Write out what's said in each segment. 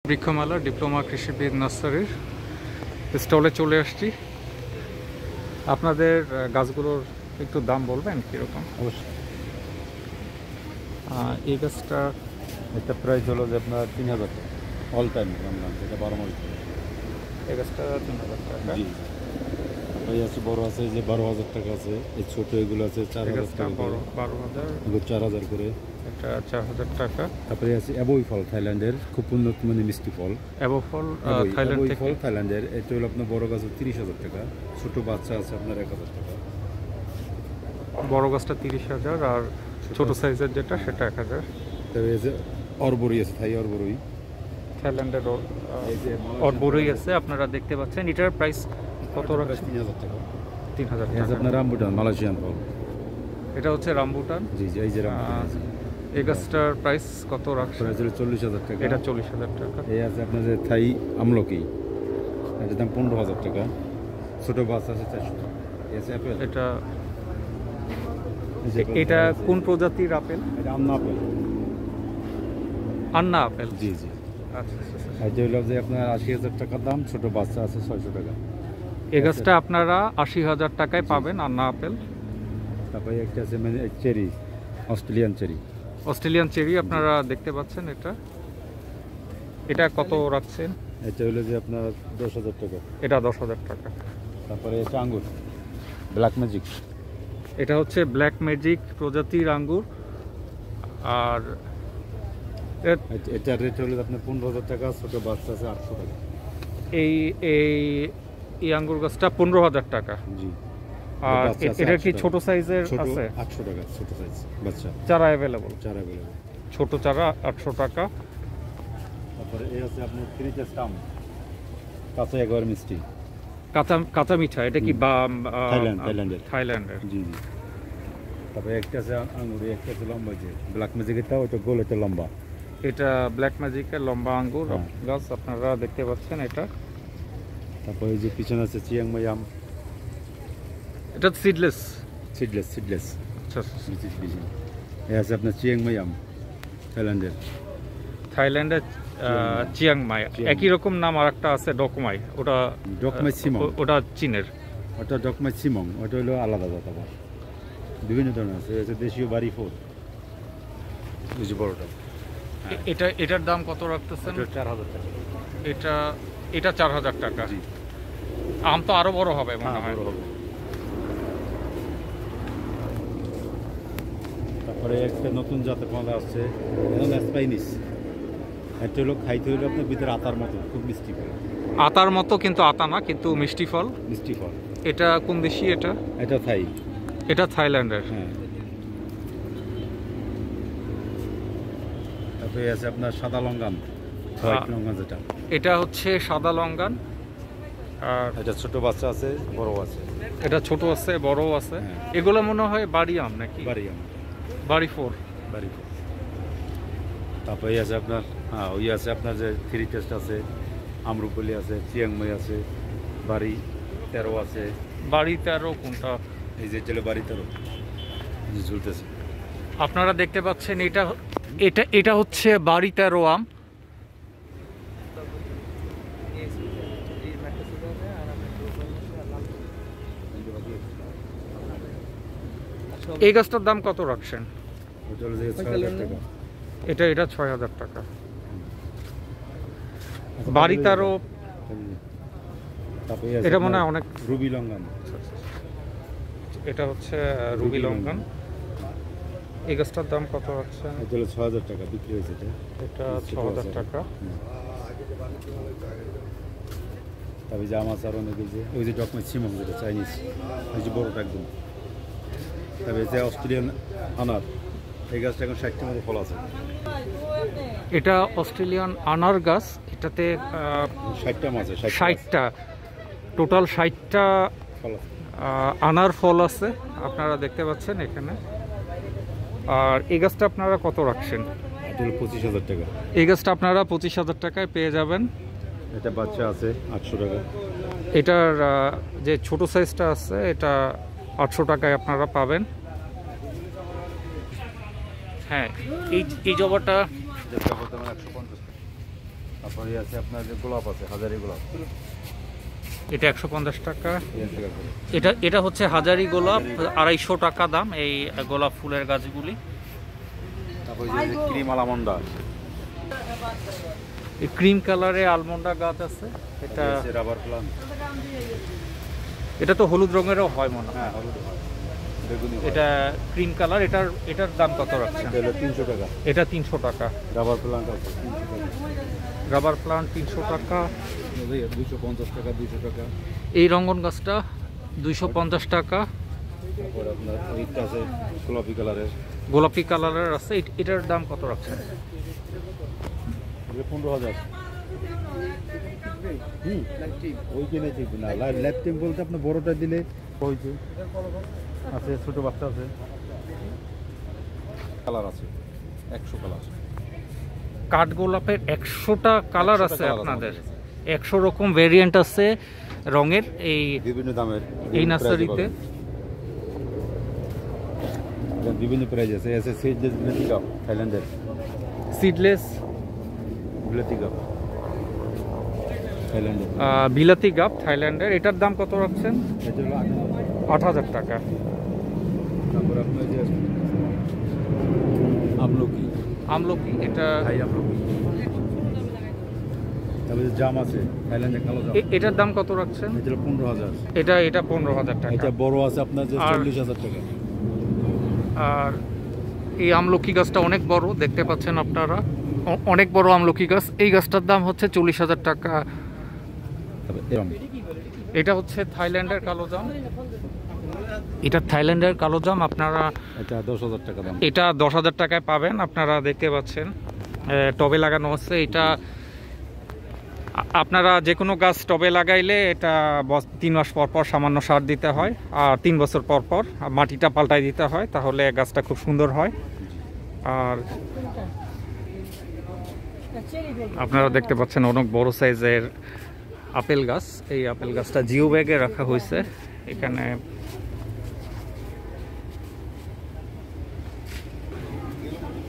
বৃক্ষমালা diploma কৃষিবিদ নার্সারির স্টলে চলে আসছি। আপনাদের গাছগুলোর একটু দাম বলবেন কীরকম? অবশ্যই। এই গাছটা একটা প্রাইস হলো যে আপনার 3000 টাকা অল টাইম রাখলাম, যেটা 12 মাস। এই গাছটা 3000 টাকা। জি, এই আছে বড় আছে, এই যে 12,000 টাকা আছে। এই ছোট এগুলো আছে 4000 টাকা। বড় 12,000, এগুলো 4000 করে। এটা 4000 টাকা। তারপরে আছে অ্যাবোই ফল, থাইল্যান্ডের খুব উন্নত মানে মিষ্টি ফল। অ্যাবো ফল থাইল্যান্ড থেকে। ফল থাইল্যান্ডের, এটা হলো আপনার বড় গাছ 30,000 টাকা। ছোট বাচ্চা আছে আপনার 1000 টাকা। বড় গাছটা 30,000 আর ছোট সাইজের যেটা সেটা 1000। তবে এই যে অরবরি আছে, থাই অরবরি, থাইল্যান্ডের অরবরি আছে। আপনারা দেখতে পাচ্ছেন এটার প্রাইস কত রাখছেন? 3000 টাকা। 3000 টাকা। আপনার রামবুটান মালয়েশিয়ান ফল, এটা হচ্ছে রামবুটান। জি জি, এই যে রামবুটান। এই গাছটার প্রাইস কত রাখছেন? প্রাইস হলো 40,000 টাকা। এটা 40,000 টাকা। এই আছে আপনার যে থাই আমলকি, এটার দাম 15,000 টাকা। ছোট বাস আছে 400 টাকা। এটা কোন প্রজাতির আপেল? এটা আন্না আপেল। আন্না আপেল, জি জি। আচ্ছা। এটা হলো যে আপনার 80,000 টাকা দাম, ছোট বাচ্চা আছে 600 টাকা। এই গাছটা আপনারা 80,000 টাকায় পাবেন, আন্না আপেল। তারপরে একটা আছে মানে cherry, Australian cherry. Australian cherry আপনারা দেখতে পাচ্ছেন। এটা কত রাখছেন? এটা হলো যে আপনার 10,000 টাকা। এটা 10,000 টাকা। তারপরে এটা আঙ্গুর ব্ল্যাক ম্যাজিক, এটা হচ্ছে ব্ল্যাক ম্যাজিক প্রজাতির আঙ্গুর। আর এটার রেট হলো আপনার 15,000 টাকা। ছোট বাচ্চা আছে 800 টাকা। এই আঙ্গুর গাছটা 15,000 টাকা। জি। আর এটা কি ছোট সাইজের আছে? 800 টাকা ছোট সাইজ বাচ্চা। চারা অ্যাভেলেবল? চারা অ্যাভেলেবল। ছোট চারা 800 টাকা। তারপরে এই আছে আপনার থ্রি টেস্ট আম, কাঁচা একবার মিষ্টি, কাঁচা মিঠা। এটা কি থাইল্যান্ডের? জি জি। তারপরে একটা আছে আঙুর, একটা আছে লম্বা, যে ব্ল্যাক ম্যাজিকেরটা ওটা গোল, এটা লম্বা। এটা ব্ল্যাক ম্যাজিকের লম্বা আঙ্গুর গাছ আপনারা দেখতে পাচ্ছেন এটা। তারপরে এই যে পিছনে আছে চিয়াংমাই আম, এটা সিডলেস। আচ্ছা। এই আছে আপনার চিয়াংমাই আম, থাইল্যান্ডের চিয়াংমাই। একই রকম নাম আর একটা আছে ডকমাই। ওটা ডকমাই সিমং, ওটা চীনের। ওটা ডকমাই সিমং, ওটা হলো আলাদা জাত। আবার বিভিন্ন ধরনের আছে। এটা দেশীয় বাড়ি ফোর, এই যে বড়টা। এটার দাম কত রাখতেছেন? 4,000 টাকা। এটা 4,000 টাকা। আম তো আরো বড় হবে মনে হয়। তারপরে একটা নতুন জাতের পদা আসছে, স্পাইনিস। এটা হলো খাইতে হলো আপনার ভিতরে আতার মতো, খুব মিষ্টি ফল। আতার মতো কিন্তু আতা না, কিন্তু মিষ্টি ফল। এটা কোন দেশি? এটা থাই। এটা থাইল্যান্ডের। হ্যাঁ। তারপরে আছে আপনার সাদা লঙ্গান, হোয়াইট লঙ্গান যেটা। এটা হচ্ছে সাদা লঙ্গান। আর এটা ছোট বাচ্চা আছে, বড় আছে। এটা ছোট আছে, বড় আছে। এগুলো মনে হয় বাড়ি আম নাকি? বাড়ি ফোর। তারপরে আছে আপনার ওই আছে আপনার যে থ্রি টেস্ট আছে, আমরুপলি আছে, চিয়াংমাই আছে, বাড়ি 13 আছে। বাড়ি 13 কোনটা? এই যে চলে বাড়ি 13 যে ঝুলতেছে আপনারা দেখতে পাচ্ছেন। এটা হচ্ছে বাড়ি 13 আম। এই গাছটার দাম কত রাখছেন? এটা 6,000 টাকা। বাড়ি 13, এটা মনে হয় অনেক। রুবি লঙ্গান, এটা হচ্ছে রুবি লঙ্গান। এই গাছটার দাম কত রাখছেন? এটা 6,000 টাকা বিক্রি হয়েছে। এটা 6,000 টাকা। তবে যে আমার আর অনেক, ওই যে ডকমাই সিমং, যেটা চাইনিজ, ওই যে বড়টা একদম। তবে যে অস্ট্রেলিয়ান আনার, এই গাছটা এখন 60টার মতো ফল আছে। এটা অস্ট্রেলিয়ান আনার গাছ। এটাতে 60টা আছে, 60টা টোটাল 60টা ফল আছে, আনার ফল আছে। আপনারা দেখতে পাচ্ছেন এখানে। আর এই গাছটা আপনারা কত রাখছেন? এটা 25,000 টাকা। এই গাছটা আপনারা 25,000 টাকায় পেয়ে যাবেন। এটা বাচ্চা আছে 800 টাকা। এটার যে ছোট সাইজটা আছে, এটা 800 টাকায় আপনারা পাবেন। হ্যাঁ, এই জবাটা 150 টাকা। তারপরে আছে আপনার যে গোলাপ আছে, হাজারি গোলাপ, এটা 150 টাকা। 3 টাকা করে। এটা হচ্ছে হাজারি গোলাপ, 250 টাকা দাম এই গোলাপ ফুলের গাছগুলি। তারপরে যে ক্রিম আলামন্ডা, এই ক্রিম কালারে আলমন্ডা গাছ আছে। এটা রাবার প্লান্ট, এটা তো হলুদ রঙেরও হয় মনে হয়। হ্যাঁ হলুদ হয়, বেগুনি হয়। এটা ক্রিম কালার। এটার দাম কত রাখছেন? এটা হলো 300 টাকা। এটা 300 টাকা। রাবার প্লান্ট আছে 300 টাকা। রাবার প্লান্ট 300 টাকা। 250 টাকা, 200 টাকা। এই রঙ্গন গাছটা 250 টাকা। তারপর আপনার এইটা আছে গোলাপি কালারের, গোলাপি কালারের আছে। এটার দাম কত রাখছেন? 15,000। ওই কিনে ঠিক না, ল্যাপটিং বলতে আপনার বড়টা দিলে হয়েছে আছে, ছোট বাচ্চা আছে, কালার আছে 100 কালার। কাঠ গোলাপের 100টা কালার 100টা আছে কালার আপনাদের? আমাদের 100 রকম ভেরিয়েন্ট আছে রঙের এই বিভিন্ন দামের, এই নার্সারিতে। বিভিন্ন প্রাইস আছে। এসে সিডলেস ব্লেথি কাপ, থাইল্যান্ডের সিডলেস ব্লেথি কাপ, থাইল্যান্ডের। বিলাতি গাপ, থাইল্যান্ডের। এটার দাম কত রাখছেন? এটা হলো 8,000 টাকা। তারপর আপনার যে আমলকি, আমলকি, এটা থাই আমলকি। তারপরে যে জাম আছে, থাইল্যান্ডের কালো জাম, এটার দাম কত রাখছেন? এটা হলো 15,000। এটা 15,000 টাকা। এটা বড় আছে আপনার যে আর 40,000 টাকা। আর এই আমলকি গাছটা অনেক বড়, দেখতে পাচ্ছেন আপনারা, অনেক বড় আমলকি গাছ। এই গাছটার দাম হচ্ছে 40,000 টাকা। এটা হচ্ছে থাইল্যান্ডের কালো জাম। এটা থাইল্যান্ডের কালো জাম। আপনারা এটা 10,000 টাকা দাম। এটা 10,000 টাকায় পাবেন। আপনারা দেখতে পাচ্ছেন টবে লাগানো আছে। এটা আপনারা যে কোনো গাছ টবে লাগাইলে এটা 3 মাস পর পর সামান্য সার দিতে হয়, আর 3 বছর পর পর মাটিটা পাল্টাই দিতে হয়, তাহলে গাছটা খুব সুন্দর হয়। আর আপনারা দেখতে পাচ্ছেন অনেক বড় সাইজের আপেল গাছ। এই আপেল গাছটা জিও ব্যাগে রাখা হয়েছে। এখানে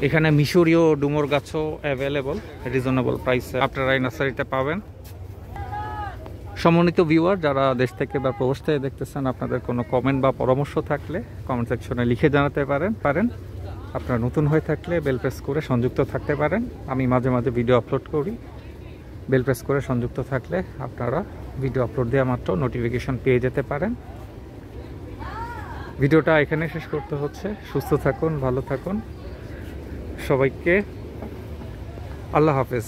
এখানে মিশরীয় ডুমুর গাছও অ্যাভেলেবল রিজনেবল প্রাইসে আপনারা এই নার্সারিতে পাবেন। সম্মানিত ভিউয়ার, যারা দেশ থেকে বা প্রবাস থেকে দেখতেছেন, আপনাদের কোনো কমেন্ট বা পরামর্শ থাকলে কমেন্ট সেকশনে লিখে জানাতে পারেন। আপনারা নতুন হয়ে থাকলে বেল প্রেস করে সংযুক্ত থাকতে পারেন। আমি মাঝে মাঝে ভিডিও আপলোড করি। বেল প্রেস করে সংযুক্ত থাকলে আপনারা ভিডিও আপলোড দেওয়া মাত্র নোটিফিকেশন পেয়ে যেতে পারেন। ভিডিওটা এখানে শেষ করতে হচ্ছে। সুস্থ থাকুন, ভালো থাকুন। সবাইকে আল্লাহ হাফেজ।